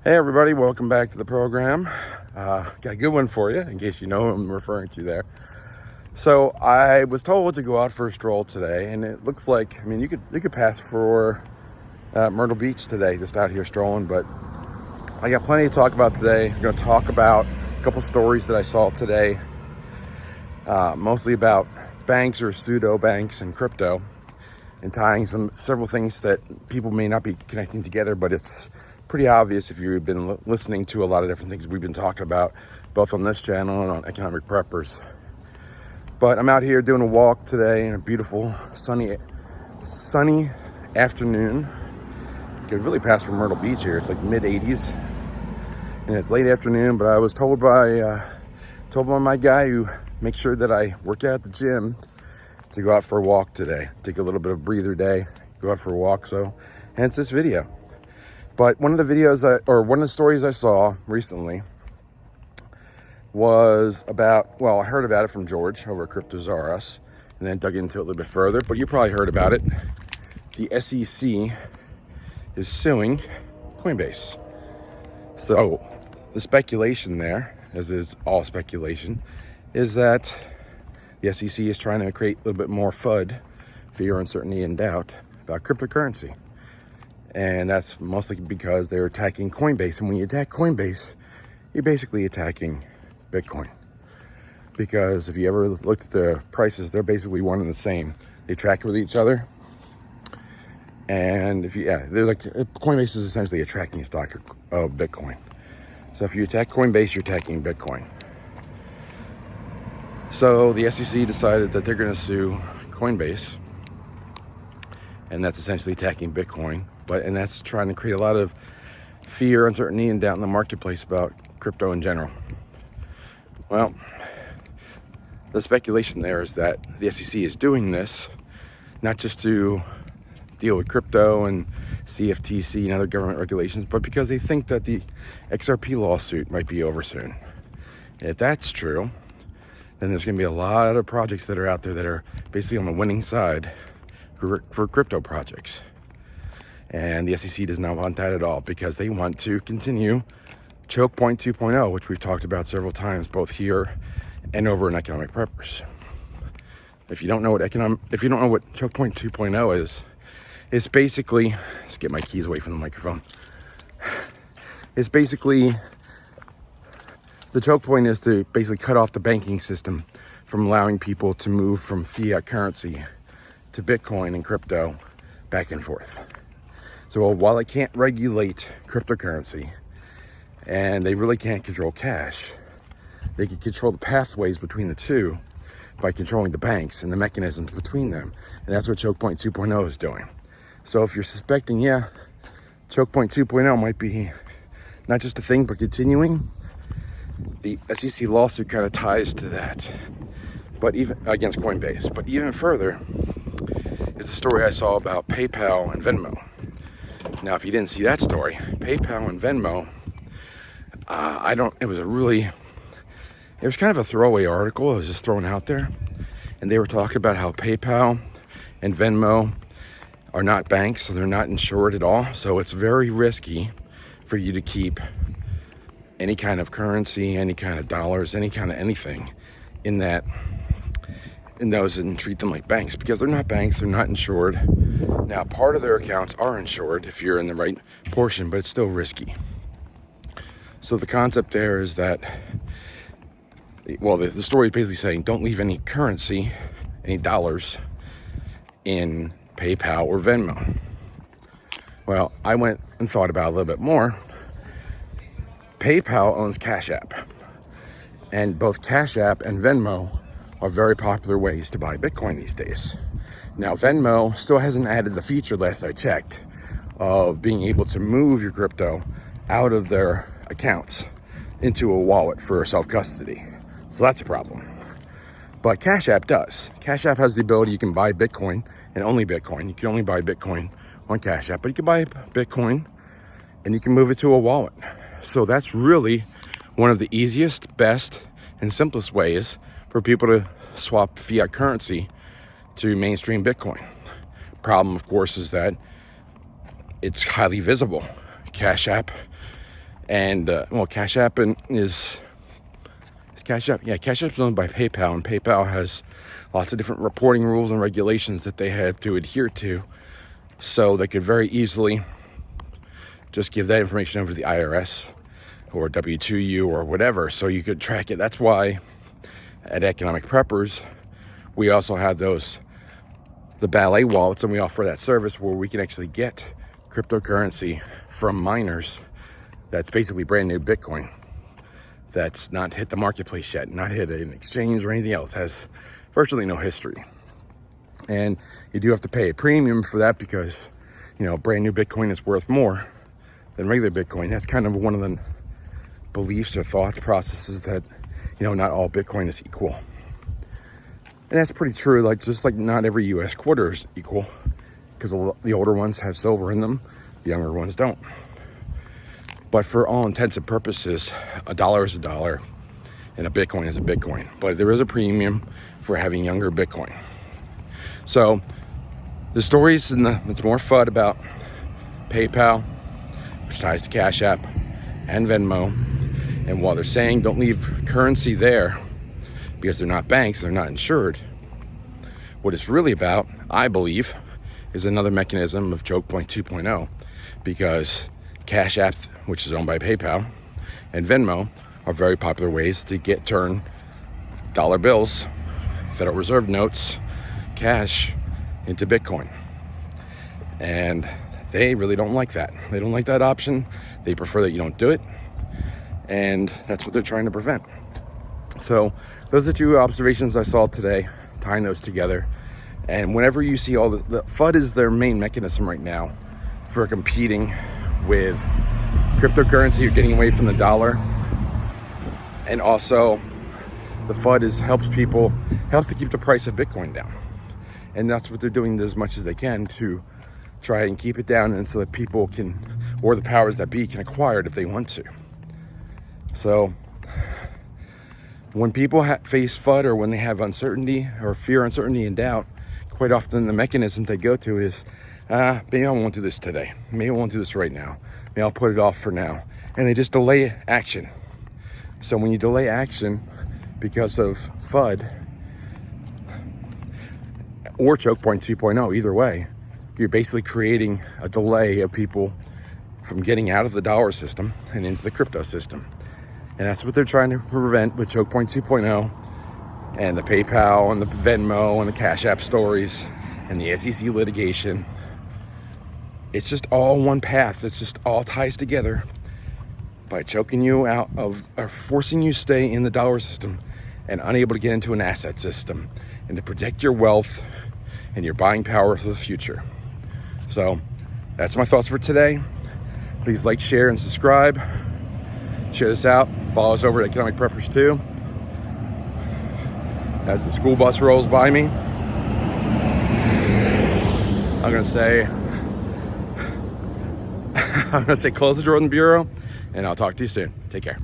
Hey everybody, welcome back to the program. Got a good one for you, in case you know who I'm referring to there. So I was told to go out for a stroll today, and it looks like, you could pass for Myrtle Beach today, just out here strolling, but I got plenty to talk about today. I'm going to talk about a couple stories that I saw today, mostly about banks or pseudo banks and crypto, and tying several things that people may not be connecting together, but it's pretty obvious if you've been listening to a lot of different things we've been talking about, both on this channel and on Economic Preppers. But I'm out here doing a walk today in a beautiful sunny afternoon. You could really pass for Myrtle Beach here. It's like mid 80s, and it's late afternoon. But I was told by my guy who makes sure that I work out at the gym to go out for a walk today. Take a little bit of breather day, go out for a walk. So, hence this video. But one of the stories I saw recently was about, I heard about it from George over at CryptoZaurus, and then dug into it a little bit further, but you probably heard about it. The SEC is suing Coinbase. So the speculation there, as is all speculation, is that the SEC is trying to create a little bit more FUD, fear, uncertainty, and doubt about cryptocurrency. And that's mostly because they're attacking Coinbase. And when you attack Coinbase, you're basically attacking Bitcoin. Because if you ever looked at the prices, they're basically one and the same. They track with each other. And they're like, Coinbase is essentially a tracking stock of Bitcoin. So if you attack Coinbase, you're attacking Bitcoin. So the SEC decided that they're going to sue Coinbase. And that's essentially attacking Bitcoin. And that's trying to create a lot of fear, uncertainty, and doubt in the marketplace about crypto in general. Well, the speculation there is that the SEC is doing this not just to deal with crypto and CFTC and other government regulations, but because they think that the XRP lawsuit might be over soon. If that's true, then there's going to be a lot of projects that are out there that are basically on the winning side for crypto projects. And the SEC does not want that at all, because they want to continue Choke Point 2.0, which we've talked about several times, both here and over in Economic Preppers. If you don't know what Choke Point 2.0 is, it's basically, let's get my keys away from the microphone. It's basically, the choke point is to basically cut off the banking system from allowing people to move from fiat currency to Bitcoin and crypto back and forth. So while it can't regulate cryptocurrency, and they really can't control cash, they can control the pathways between the two by controlling the banks and the mechanisms between them. And that's what Choke Point 2.0 is doing. So if you're suspecting, Choke Point 2.0 might be not just a thing, but continuing, the SEC lawsuit kind of ties to that, but even against Coinbase. But even further is the story I saw about PayPal and Venmo. Now, if you didn't see that story, PayPal and Venmo, it was kind of a throwaway article. It was just thrown out there. And they were talking about how PayPal and Venmo are not banks, so they're not insured at all. So it's very risky for you to keep any kind of currency, any kind of dollars, any kind of anything in those, and treat them like banks, because they're not banks, they're not insured. Now, part of their accounts are insured if you're in the right portion, but it's still risky. So the concept there is that, the story is basically saying don't leave any currency, any dollars, in PayPal or Venmo. Well, I went and thought about it a little bit more. PayPal owns Cash App, and both Cash App and Venmo are very popular ways to buy Bitcoin these days. Now, Venmo still hasn't added the feature, last I checked, of being able to move your crypto out of their accounts into a wallet for self-custody. So that's a problem. But Cash App does. Cash App has the ability, you can buy Bitcoin, and only Bitcoin. You can only buy Bitcoin on Cash App, but you can buy Bitcoin and you can move it to a wallet. So that's really one of the easiest, best, and simplest ways for people to swap fiat currency to mainstream Bitcoin. Problem, of course, is that it's highly visible. Cash App And Cash App is Cash App. Yeah, Cash App is owned by PayPal, and PayPal has lots of different reporting rules and regulations that they had to adhere to, so they could very easily just give that information over to the IRS or W2U or whatever, so you could track it. That's why at Economic Preppers, we also have the ballet wallets, and we offer that service where we can actually get cryptocurrency from miners that's basically brand new Bitcoin that's not hit the marketplace yet, not hit an exchange or anything else, has virtually no history. And you do have to pay a premium for that because, brand new Bitcoin is worth more than regular Bitcoin. That's kind of one of the beliefs or thought processes that, not all Bitcoin is equal. And that's pretty true. Just like not every US quarter is equal, because the older ones have silver in them, the younger ones don't. But for all intents and purposes, a dollar is a dollar and a Bitcoin is a Bitcoin. But there is a premium for having younger Bitcoin. So the stories it's more FUD about PayPal, which ties to Cash App and Venmo. And while they're saying don't leave currency there because they're not banks, they're not insured, what it's really about, I believe, is another mechanism of choke point 2.0, because Cash App, which is owned by PayPal, and Venmo are very popular ways to turn dollar bills, Federal Reserve notes, cash into Bitcoin. And they really don't like that. They don't like that option. They prefer that you don't do it. And that's what they're trying to prevent. So those are two observations I saw today, tying those together. And whenever you see all the FUD is their main mechanism right now for competing with cryptocurrency, you're getting away from the dollar. And also the FUD helps to keep the price of Bitcoin down. And that's what they're doing as much as they can to try and keep it down, and so that people can, or the powers that be, can acquire it if they want to. So when people face FUD, or when they have uncertainty or fear, uncertainty, and doubt, quite often the mechanism they go to is, maybe I won't do this today. Maybe I won't do this right now. Maybe I'll put it off for now. And they just delay action. So when you delay action because of FUD or choke point 2.0, either way, you're basically creating a delay of people from getting out of the dollar system and into the crypto system. And that's what they're trying to prevent with choke point 2.0 and the PayPal and the Venmo and the Cash App stories and the SEC litigation. It's just all one path. It's just all ties together by choking you out of, or forcing you to stay in the dollar system and unable to get into an asset system, and to protect your wealth and your buying power for the future. So that's my thoughts for today. Please like, share, and subscribe. Share this out. Follow us over at Economic Preppers too. As the school bus rolls by me, I'm gonna say close the door on the bureau, and I'll talk to you soon. Take care.